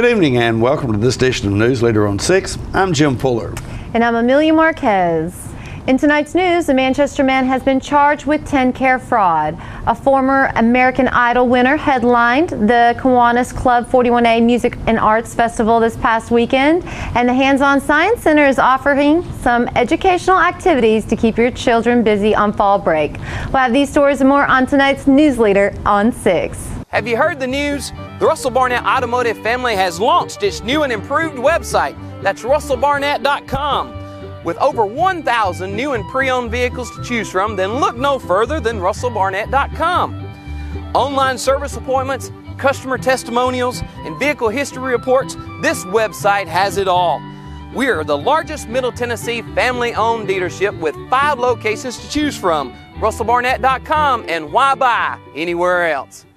Good evening and welcome to this edition of Newsleader on 6. I'm Jim Fuller. And I'm Amelia Marquez. In tonight's news, a Manchester man has been charged with TennCare fraud. A former American Idol winner headlined the Kiwanis Club 41A Music and Arts Festival this past weekend, and the Hands-On Science Center is offering some educational activities to keep your children busy on fall break. We'll have these stories and more on tonight's Newsleader on 6. Have you heard the news? The Russell Barnett Automotive family has launched its new and improved website. That's russellbarnett.com. With over 1,000 new and pre-owned vehicles to choose from, then look no further than russellbarnett.com. Online service appointments, customer testimonials, and vehicle history reports, this website has it all. We are the largest Middle Tennessee family-owned dealership with 5 locations to choose from. russellbarnett.com, and why buy anywhere else?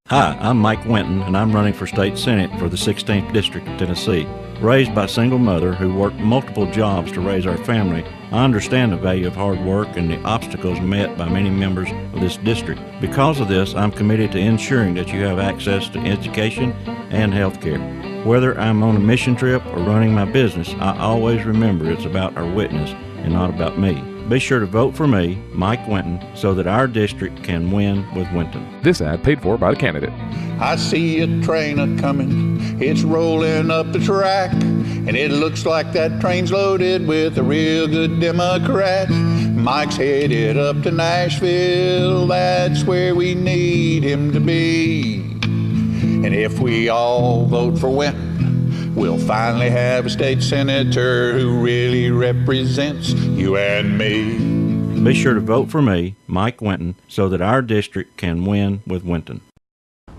Hi, I'm Mike Winton, and I'm running for State Senate for the 16th District of Tennessee. Raised by a single mother who worked multiple jobs to raise our family, I understand the value of hard work and the obstacles met by many members of this district. Because of this, I'm committed to ensuring that you have access to education and health care. Whether I'm on a mission trip or running my business, I always remember it's about our witness and not about me. Be sure to vote for me, Mike Winton, so that our district can win with Winton. This ad paid for by the candidate. I see a train a-coming, it's rolling up the track, and it looks like that train's loaded with a real good Democrat. Mike's headed up to Nashville, that's where we need him to be. And if we all vote for Winton, we'll finally have a state senator who really represents you and me. Be sure to vote for me, Mike Winton, so that our district can win with Winton.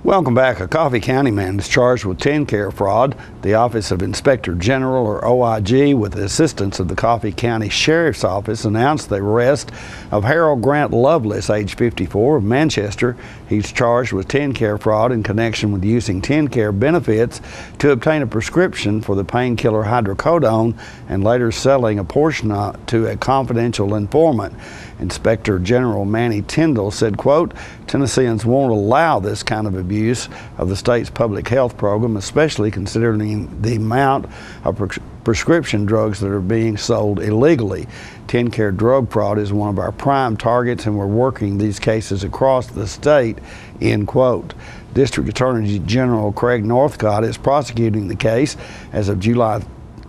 Welcome back. A Coffee County man is charged with TennCare fraud. The Office of Inspector General, or OIG, with the assistance of the Coffee County Sheriff's Office, announced the arrest of Harold Grant Lovelace, age 54, of Manchester. He's charged with TennCare fraud in connection with using TennCare benefits to obtain a prescription for the painkiller hydrocodone and later selling a portion to a confidential informant. Inspector General Manny Tyndall said, quote, "Tennesseans won't allow this kind of abuse of the state's public health program, especially considering the amount of prescription drugs that are being sold illegally. TennCare drug fraud is one of our prime targets, and we're working these cases across the state," end quote. District Attorney General Craig Northcott is prosecuting the case. As of July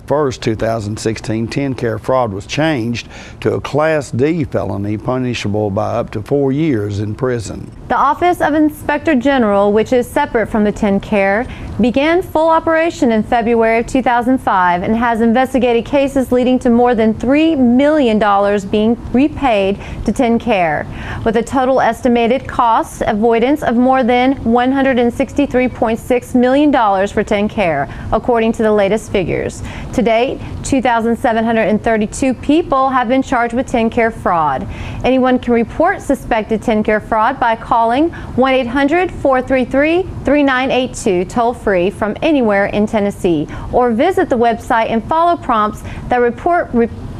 1st, 2016, TennCare fraud was changed to a Class D felony punishable by up to 4 years in prison. The Office of Inspector General, which is separate from the TennCare, began full operation in February of 2005 and has investigated cases leading to more than $3 million being repaid to TennCare, with a total estimated cost avoidance of more than $163.6 million for TennCare, according to the latest figures. To date, 2,732 people have been charged with TennCare fraud. Anyone can report suspected TennCare fraud by calling 1-800-433-3982 toll-free from anywhere in Tennessee, or visit the website and follow prompts that report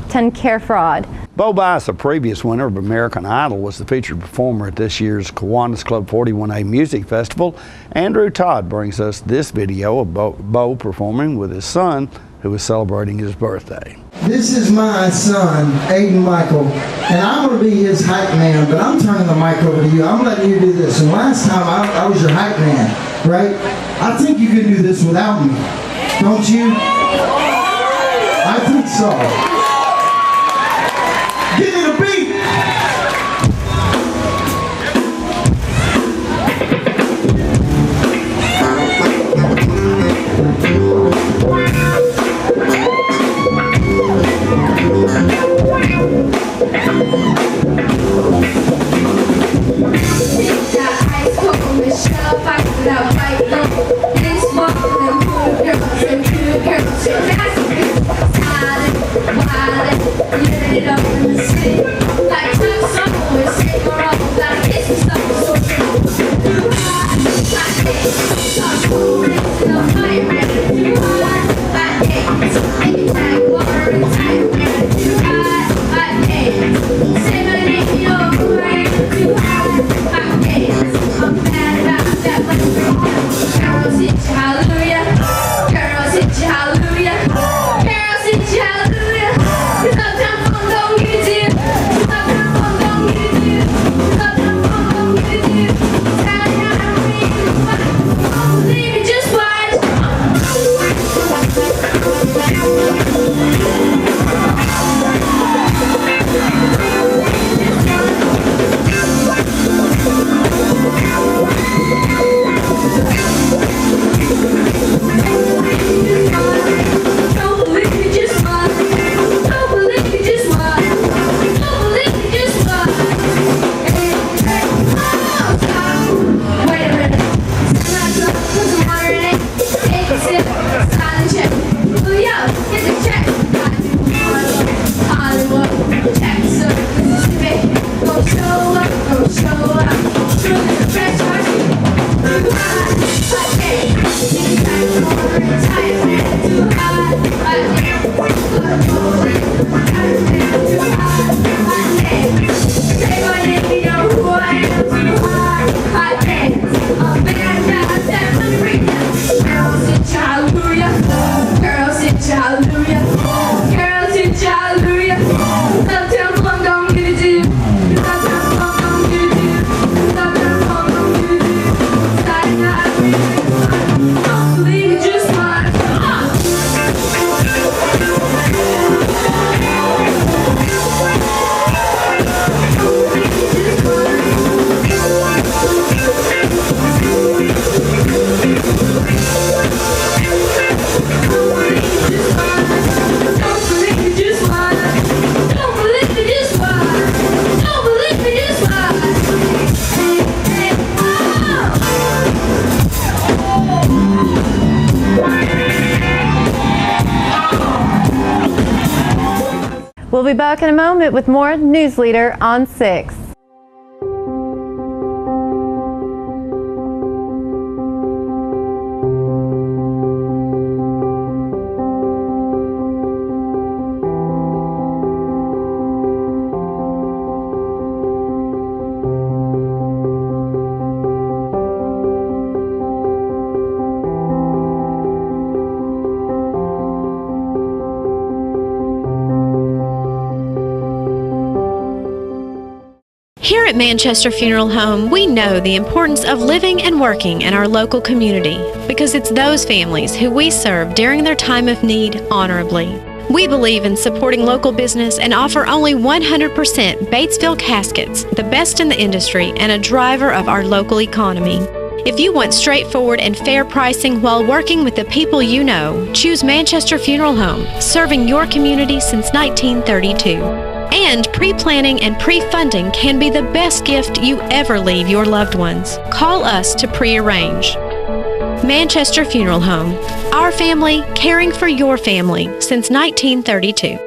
TennCare fraud. Bo Bice, a previous winner of American Idol, was the featured performer at this year's Kiwanis Club 41A Music Festival. Andrew Todd brings us this video of Bo performing with his son, who was celebrating his birthday. This is my son, Aiden Michael, and I'm going to be his hype man, but I'm turning the mic over to you. I'm letting you do this. And last time I was your hype man, right? I think you can do this without me. Don't you? I think so. Give me the beat! This one, them cool girls and cute girls, and that's it. We'll be back in a moment with more Newsleader on 6. Here at Manchester Funeral Home, we know the importance of living and working in our local community because it's those families who we serve during their time of need honorably. We believe in supporting local business and offer only 100% Batesville caskets, the best in the industry and a driver of our local economy. If you want straightforward and fair pricing while working with the people you know, choose Manchester Funeral Home, serving your community since 1932. And pre-planning and pre-funding can be the best gift you ever leave your loved ones. Call us to pre-arrange. Manchester Funeral Home. Our family, caring for your family since 1932.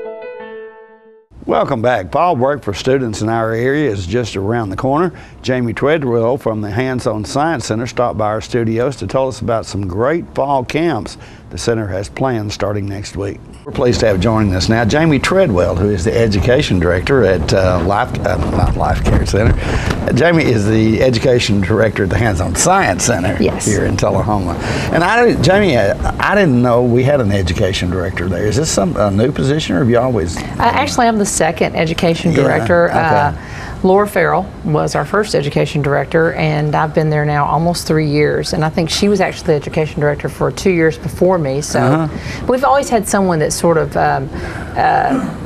Welcome back. Fall break for students in our area is just around the corner. Jamie Treadwell from the Hands-On Science Center stopped by our studios to tell us about some great fall camps the center has planned starting next week. We're pleased to have joining us now Jamie Treadwell, who is the Education Director at not Life Care Center. Jamie is the Education Director at the Hands-On Science Center here in Tullahoma. And Jamie, I didn't know we had an Education Director there. Is this a new position, or have you always? Actually, I'm the second Education Director. Okay. Laura Farrell was our first Education Director, and I've been there now almost 3 years. And I think she was actually the Education Director for 2 years before me. So we've always had someone that sort of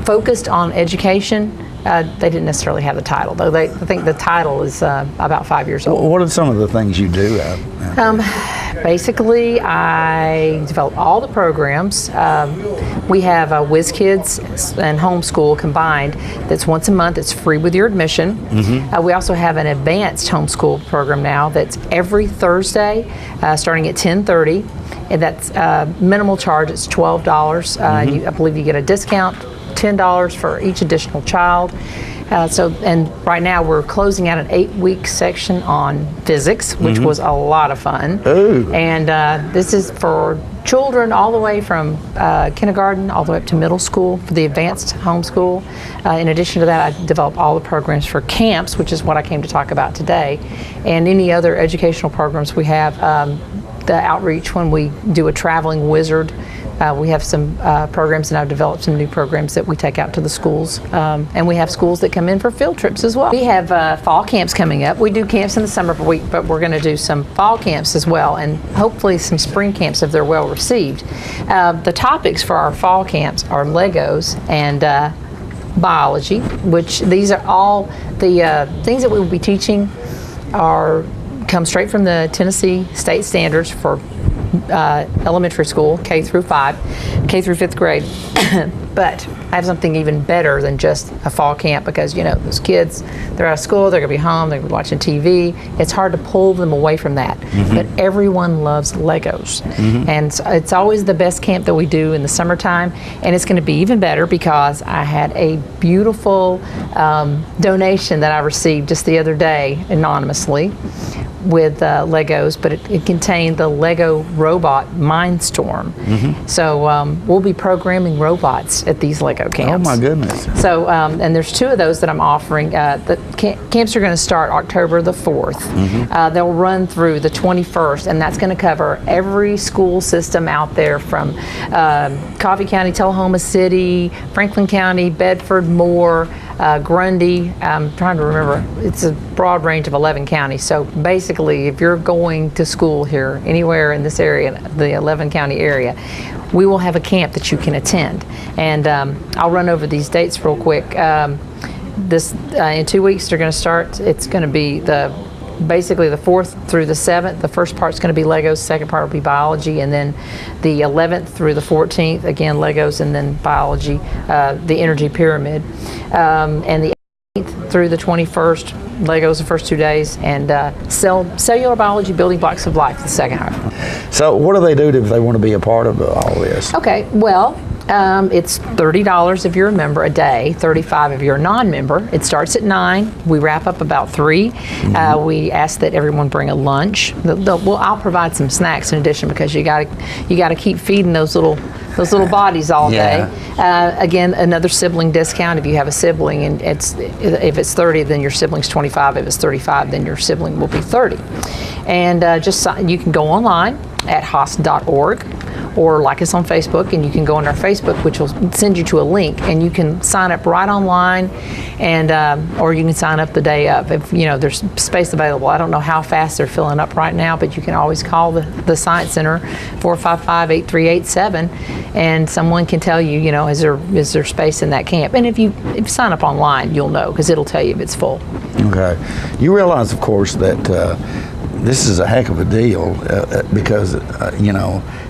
focused on education. They didn't necessarily have the title, though. I think the title is about 5 years old. What are some of the things you do? Basically, I develop all the programs. We have Whiz Kids and Homeschool combined. That's once a month. It's free with your admission. We also have an advanced homeschool program now that's every Thursday, starting at 10:30, and that's minimal charge. It's $12. I believe you get a discount. $10 for each additional child. And right now we're closing out an 8-week section on physics, which was a lot of fun. Ooh. And this is for children all the way from kindergarten all the way up to middle school for the advanced homeschool. In addition to that, I develop all the programs for camps, which is what I came to talk about today, and any other educational programs we have. The outreach when we do a traveling wizard. We have some programs, and I've developed some new programs that we take out to the schools. And we have schools that come in for field trips as well. We have fall camps coming up. We do camps in the summer, but we're going to do some fall camps as well, and hopefully some spring camps if they're well received. The topics for our fall camps are Legos and biology, which these are all the things that we will be teaching come straight from the Tennessee state standards for elementary school, K through 5th grade. But I have something even better than just a fall camp, because those kids, they're out of school, they're gonna be home, they're gonna be watching TV. It's hard to pull them away from that. But everyone loves Legos. And it's always the best camp that we do in the summertime, and it's gonna be even better because I had a beautiful donation that I received just the other day anonymously with Legos, but it contained the Lego robot Mindstorm. So we'll be programming robots at these Lego camps. Oh my goodness. So, and there's 2 of those that I'm offering. The camps are going to start October the 4th. They'll run through the 21st, and that's going to cover every school system out there from Coffee County, Tullahoma City, Franklin County, Bedford, Moore, Grundy. I'm trying to remember. It's a broad range of 11 counties. So basically, if you're going to school here, anywhere in this area, the 11 county area, we will have a camp that you can attend. And I'll run over these dates real quick. In 2 weeks, they're going to start. It's going to be basically the 4th through the 7th. The first part's going to be Legos, the second part will be biology, and then the 11th through the 14th, again Legos, and then biology, the energy pyramid. And the 18th through the 21st, Legos the first 2 days, and cellular biology, building blocks of life, the second half. So what do they do if they want to be a part of all this? Okay, well, It's $30 if you're a member a day, $35 if you're a non-member. It starts at 9. We wrap up about 3. We ask that everyone bring a lunch. I'll provide some snacks in addition, because you got to keep feeding those little bodies all day. Again, another sibling discount if you have a sibling, and if it's 30, then your sibling's 25. If it's 35, then your sibling will be 30. And you can go online at haas.org, or like us on Facebook, and you can go on our Facebook, which will send you to a link, and you can sign up right online, and or you can sign up the day of. If there's space available. I don't know how fast they're filling up right now, but you can always call the Science Center 455-8387, and someone can tell you, is there space in that camp? And if you sign up online, you'll know, because it'll tell you if it's full. Okay. You realize, of course, that this is a heck of a deal because,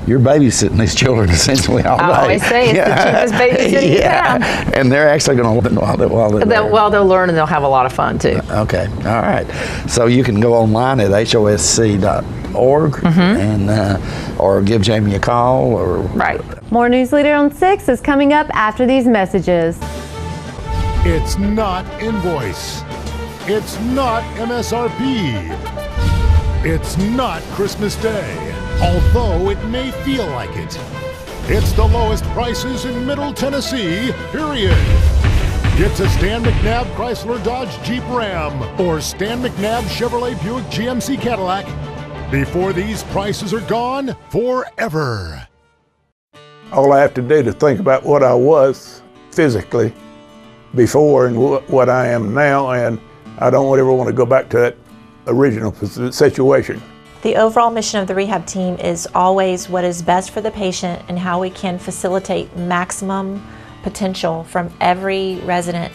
you're babysitting these children essentially all day. I always say it's the cheapest babysitting in town. And they're actually going to learn while they're there. Well, they'll learn, and they'll have a lot of fun too. Okay, all right. So you can go online at hosc.org and or give Jamie a call. Or Right. More Newsleader on 6 is coming up after these messages. It's not invoice. It's not MSRP. It's not Christmas Day, although it may feel like it. It's the lowest prices in Middle Tennessee, period. It's a Stan McNabb Chrysler Dodge Jeep Ram or Stan McNabb Chevrolet Buick GMC Cadillac before these prices are gone forever. All I have to do to think about what I was physically before and what I am now, and I don't ever want to go back to that original situation. The overall mission of the rehab team is always what is best for the patient and how we can facilitate maximum potential from every resident.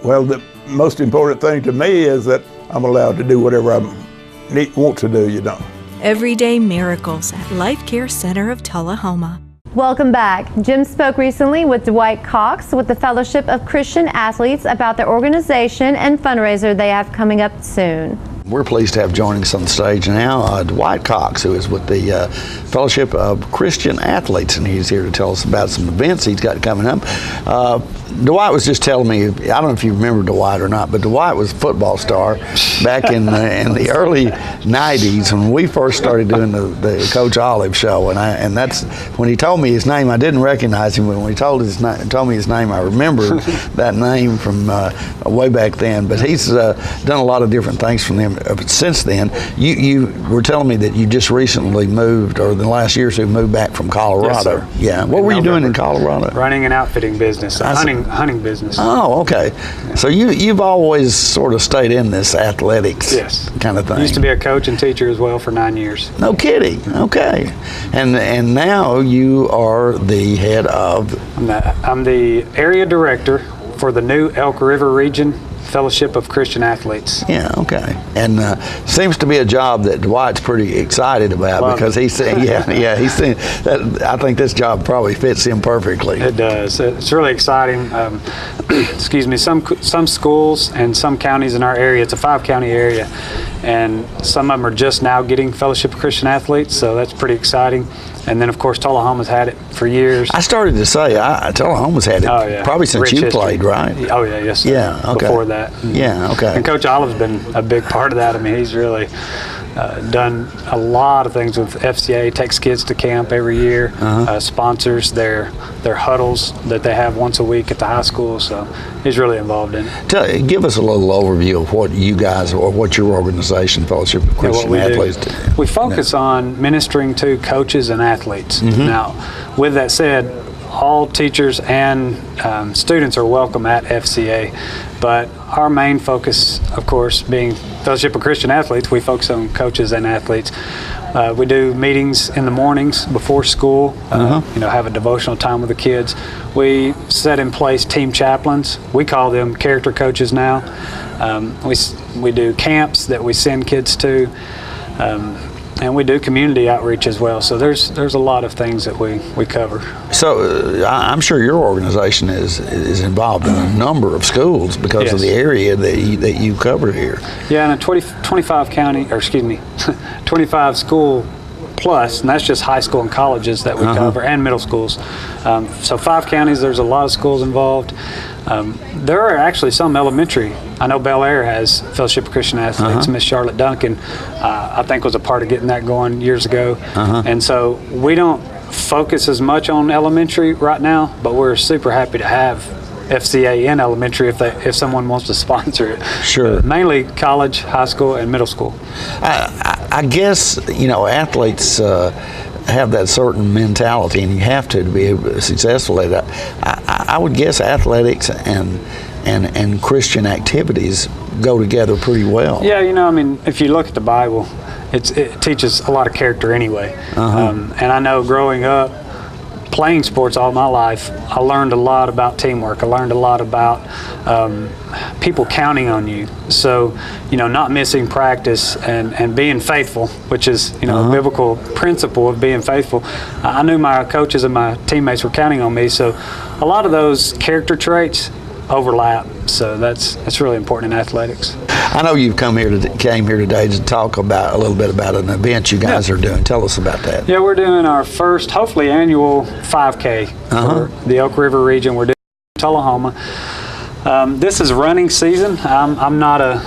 Well, the most important thing to me is that I'm allowed to do whatever I want to do, Everyday miracles at Life Care Center of Tullahoma. Welcome back. Jim spoke recently with Dwight Cox with the Fellowship of Christian Athletes about their organization and fundraiser they have coming up soon. We're pleased to have joining us on the stage now Dwight Cox, who is with the Fellowship of Christian Athletes, and he's here to tell us about some events he's got coming up. Dwight was just telling me, I don't know if you remember Dwight or not, but Dwight was a football star back in the early 90s when we first started doing the Coach Olive show, and that's when he told me his name. I didn't recognize him, but when he told me his name, I remembered that name from way back then. But he's done a lot of different things from them since then. You were telling me that you just recently moved, or in the last year or so, moved back from Colorado. Yes, sir. Yeah. What were you doing in Colorado? Running an outfitting business, hunting business. Oh, okay. Yeah. So you've always sort of stayed in this athletics kind of thing. Used to be a coach and teacher as well for 9 years. No kidding. Okay. And now you are the head of? I'm the area director for the new Elk River region Fellowship of Christian Athletes. Yeah, okay. And seems to be a job that Dwight's pretty excited about because he's saying, he's saying that I think this job probably fits him perfectly. It does. It's really exciting. Excuse me. Some schools and some counties in our area, it's a 5-county area, and some of them are just now getting Fellowship of Christian Athletes, so that's pretty exciting. And then, of course, Tullahoma's had it for years. I started to say, Tullahoma's had it probably since you played, right? Oh, yeah, yes, sir. Yeah, okay. Before that. Yeah, okay. And Coach Olive's been a big part of that. I mean, he's really done a lot of things with FCA, takes kids to camp every year, sponsors their huddles that they have once a week at the high school, so he's really involved in it. Give us a little overview of what you guys, or what your organization, Fellowship of Christian Athletes, do. We focus on ministering to coaches and athletes. Now, with that said, all teachers and students are welcome at FCA, but our main focus, of course, being Fellowship of Christian Athletes, we focus on coaches and athletes. We do meetings in the mornings before school, have a devotional time with the kids. We set in place team chaplains. We call them character coaches now. We do camps that we send kids to. And we do community outreach as well. So there's a lot of things that we cover. So I'm sure your organization is involved in a number of schools because of the area that you cover here. Yeah, in a 25 school plus, and that's just high school and colleges that we cover, and middle schools. So 5 counties, there's a lot of schools involved. There are actually some elementary. I know Bel Air has Fellowship of Christian Athletes. Miss Charlotte Duncan, I think, was a part of getting that going years ago. And so we don't focus as much on elementary right now, but we're super happy to have FCA in elementary if someone wants to sponsor it. Sure. Mainly college, high school, and middle school. I guess, you know, athletes have that certain mentality, and you have to be able to successful at that. I would guess athletics and Christian activities go together pretty well. Yeah, you know, I mean, if you look at the Bible, it teaches a lot of character anyway. And I know growing up, playing sports all my life, I learned a lot about teamwork. I learned a lot about people counting on you. So, you know, not missing practice and being faithful, which is, you know, a biblical principle of being faithful. I knew my coaches and my teammates were counting on me. So a lot of those character traits overlap. So that's really important in athletics. I know you've came here today to talk about a little bit about an event you guys are doing. Tell us about that. Yeah, we're doing our first, hopefully, annual 5K for the Elk River region. We're doing it in Tullahoma. This is running season. I'm not a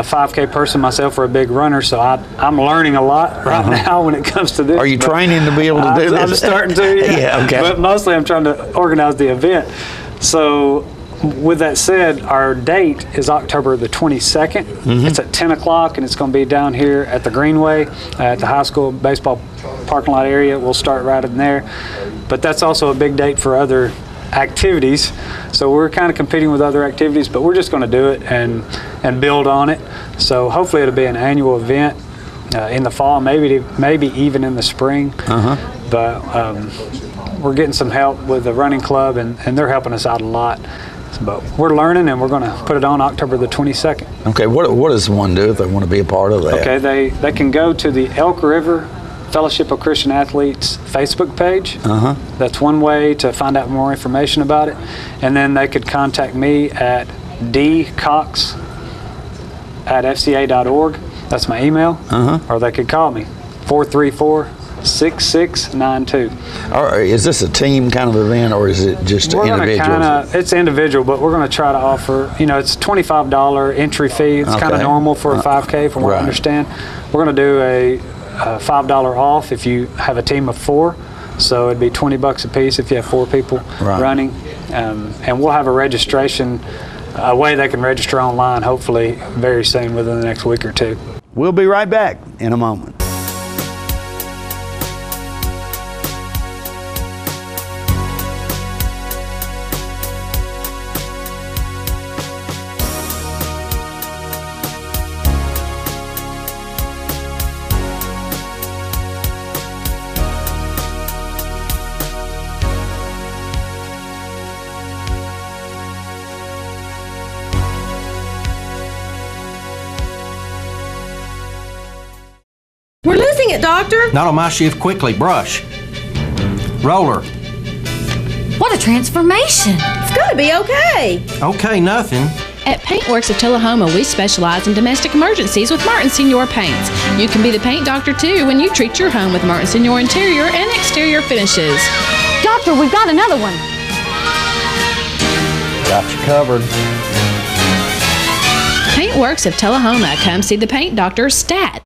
5K person myself or a big runner, so I'm learning a lot right now when it comes to this. Are you training to be able to do this? I'm starting to, yeah. Okay. But mostly I'm trying to organize the event. So with that said, our date is October the 22nd. It's at 10 o'clock, and it's going to be down here at the Greenway at the high school baseball parking lot area. We'll start right in there. But that's also a big date for other activities. So we're kind of competing with other activities, but we're just going to do it and build on it. So hopefully it'll be an annual event in the fall, maybe even in the spring. But we're getting some help with the running club, and they're helping us out a lot. But we're learning, and we're going to put it on October the 22nd. Okay, what does one do if they want to be a part of that? Okay, they can go to the Elk River Fellowship of Christian Athletes Facebook page. That's one way to find out more information about it. And then they could contact me at dcox@fca.org. That's my email. Or they could call me, 434-6692. Is this a team kind of event, or is it just individual? It's individual, but we're going to try to offer, you know, it's $25 entry fee. It's kind of normal for a 5K from what I understand. We're going to do a $5 off if you have a team of 4. So it'd be $20 a piece if you have 4 people running. And we'll have a registration, a way they can register online, hopefully very soon, within the next week or 2. We'll be right back in a moment. We're losing it, Doctor. Not on my shift. Quickly, brush. Roller. What a transformation. It's going to be okay. Okay, nothing. At Paintworks of Tullahoma, we specialize in domestic emergencies with Martin Senior Paints. You can be the paint doctor, too, when you treat your home with Martin Senior interior and exterior finishes. Doctor, we've got another one. Got you covered. Paintworks of Tullahoma. Come see the paint doctor, Stat.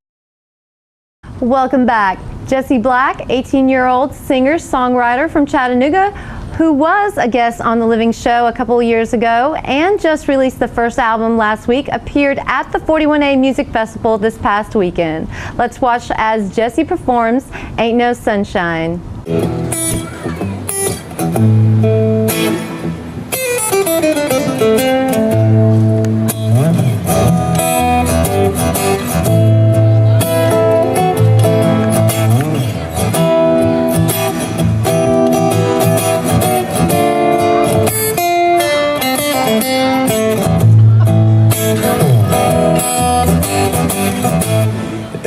Welcome back. Jessie Black, 18-year-old singer-songwriter from Chattanooga, who was a guest on The Living Show a couple of years ago and just released the first album last week, appeared at the 41A Music Festival this past weekend. Let's watch as Jessie performs Ain't No Sunshine.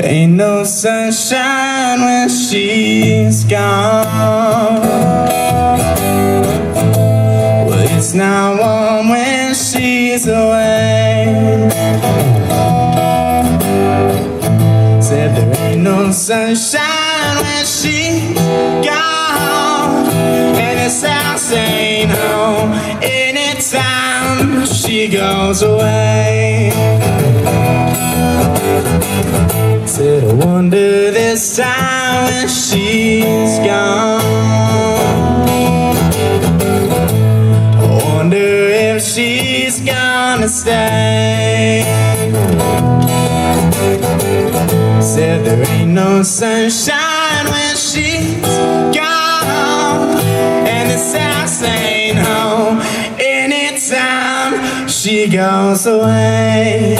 Ain't no sunshine when she's gone. Well, it's not warm when she's away. Said there ain't no sunshine sunshine when she's gone, and the South ain't home anytime she goes away. Said I wonder this time when she's gone, I wonder if she's gonna stay. Said there ain't no sunshine when she's gone, and the South ain't home anytime she goes away.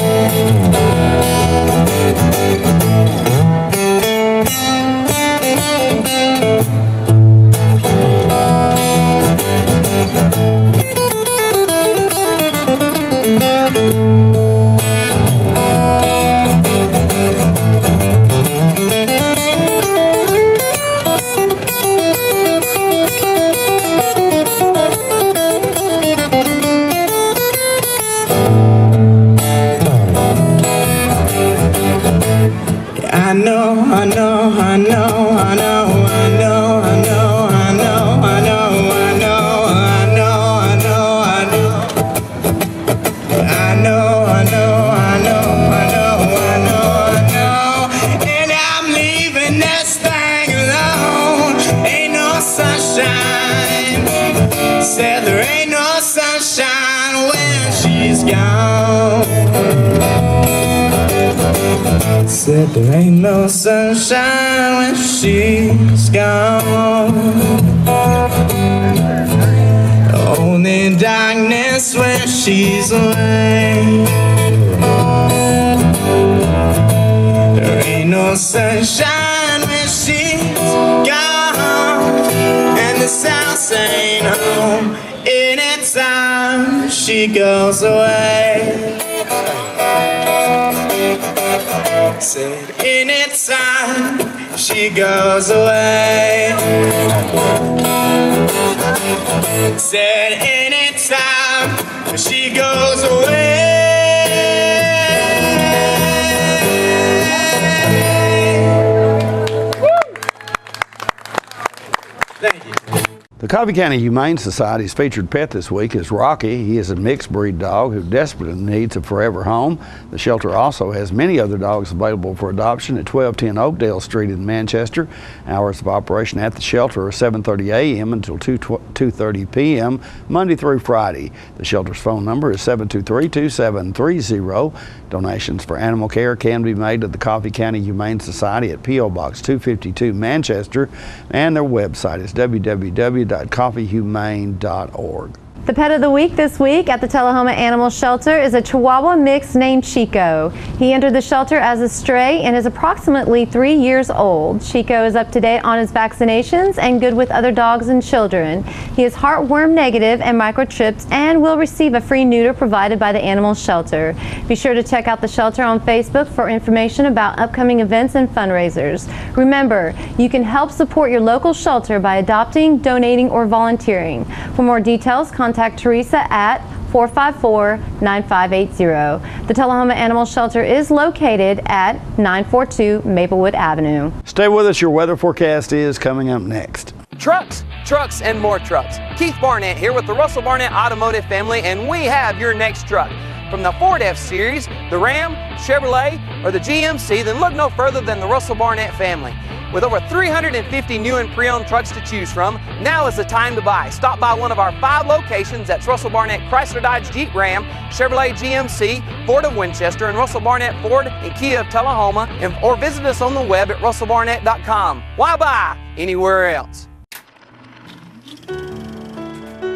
I know, I know, I know, I know, I know, I know, I know, I know, I know, I know, I know, I know, I know, I know, I know, I know, I know, and I'm leaving this thing alone. Ain't no sunshine. Said there ain't no sunshine when she's gone. Said there ain't no sunshine when she's gone. Only darkness when she's away. There ain't no sunshine when she's gone, and the South ain't home anytime she goes away. Said anytime she goes away. Said anytime she goes away. Thank you. The Coffee County Humane Society's featured pet this week is Rocky. He is a mixed breed dog who desperately needs a forever home. The shelter also has many other dogs available for adoption at 1210 Oakdale Street in Manchester. Hours of operation at the shelter are 7:30 a.m. until 2:30 p.m. Monday through Friday. The shelter's phone number is 723-2730. Donations for animal care can be made to the Coffee County Humane Society at P.O. Box 252 Manchester, and their website is www.coffeehumane.org. The pet of the week this week at the Tullahoma Animal Shelter is a Chihuahua mix named Chico. He entered the shelter as a stray and is approximately 3 years old. Chico is up to date on his vaccinations and good with other dogs and children. He is heartworm negative and microchipped and will receive a free neuter provided by the animal shelter. Be sure to check out the shelter on Facebook for information about upcoming events and fundraisers. Remember, you can help support your local shelter by adopting, donating, or volunteering. For more details, contact Teresa at 454-9580. The Tullahoma Animal Shelter is located at 942 Maplewood Avenue. Stay with us. Your weather forecast is coming up next. Trucks, trucks, and more trucks. Keith Barnett here with the Russell Barnett Automotive family, and we have your next truck. From the Ford F-Series, the Ram, Chevrolet, or the GMC, then look no further than the Russell Barnett family. With over 350 new and pre-owned trucks to choose from, now is the time to buy. Stop by one of our 5 locations. That's Russell Barnett Chrysler Dodge Jeep Ram, Chevrolet GMC, Ford of Winchester, and Russell Barnett Ford and Kia of Tullahoma, or visit us on the web at russellbarnett.com. Why buy anywhere else?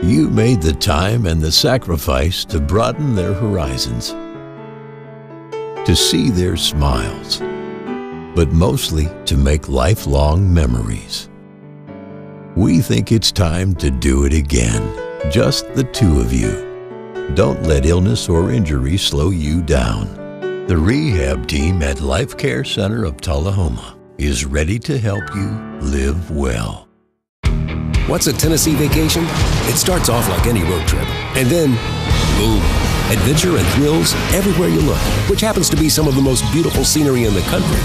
You made the time and the sacrifice to broaden their horizons, to see their smiles, but mostly to make lifelong memories. We think it's time to do it again, just the two of you. Don't let illness or injury slow you down. The rehab team at Life Care Center of Tullahoma is ready to help you live well. What's a Tennessee vacation? It starts off like any road trip, and then, boom, adventure and thrills everywhere you look, which happens to be some of the most beautiful scenery in the country.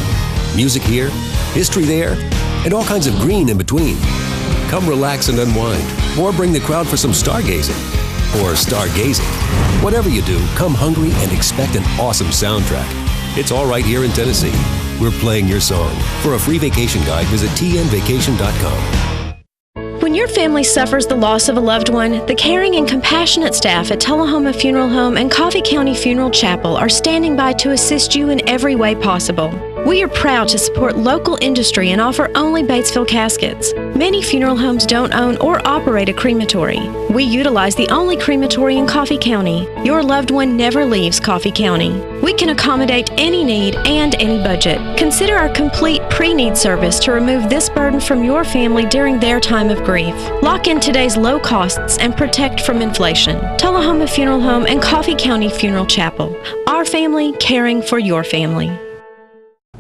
Music here, history there, and all kinds of green in between. Come relax and unwind, or bring the crowd for some stargazing. Or stargazing. Whatever you do, come hungry and expect an awesome soundtrack. It's all right here in Tennessee. We're playing your song. For a free vacation guide, visit tnvacation.com. When your family suffers the loss of a loved one, the caring and compassionate staff at Tullahoma Funeral Home and Coffee County Funeral Chapel are standing by to assist you in every way possible. We are proud to support local industry and offer only Batesville caskets. Many funeral homes don't own or operate a crematory. We utilize the only crematory in Coffee County. Your loved one never leaves Coffee County. We can accommodate any need and any budget. Consider our complete pre-need service to remove this burden from your family during their time of grief. Lock in today's low costs and protect from inflation. Tullahoma Funeral Home and Coffee County Funeral Chapel. Our family caring for your family.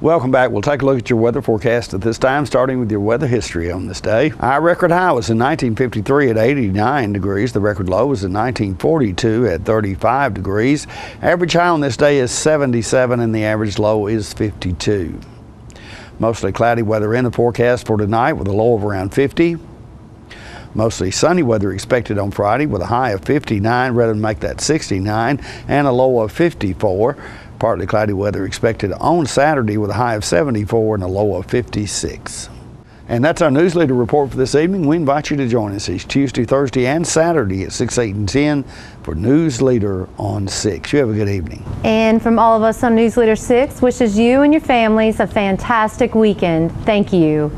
Welcome back. We'll take a look at your weather forecast at this time, starting with your weather history on this day. Our record high was in 1953 at 89 degrees. The record low was in 1942 at 35 degrees. Average high on this day is 77 and the average low is 52. Mostly cloudy weather in the forecast for tonight with a low of around 50. Mostly sunny weather expected on Friday with a high of 59, rather than make that 69, and a low of 54. Partly cloudy weather expected on Saturday with a high of 74 and a low of 56. And that's our Newsleader report for this evening. We invite you to join us each Tuesday, Thursday, and Saturday at 6, 8, and 10 for Newsleader on 6. You have a good evening. And from all of us on Newsleader 6, wishes you and your families a fantastic weekend. Thank you.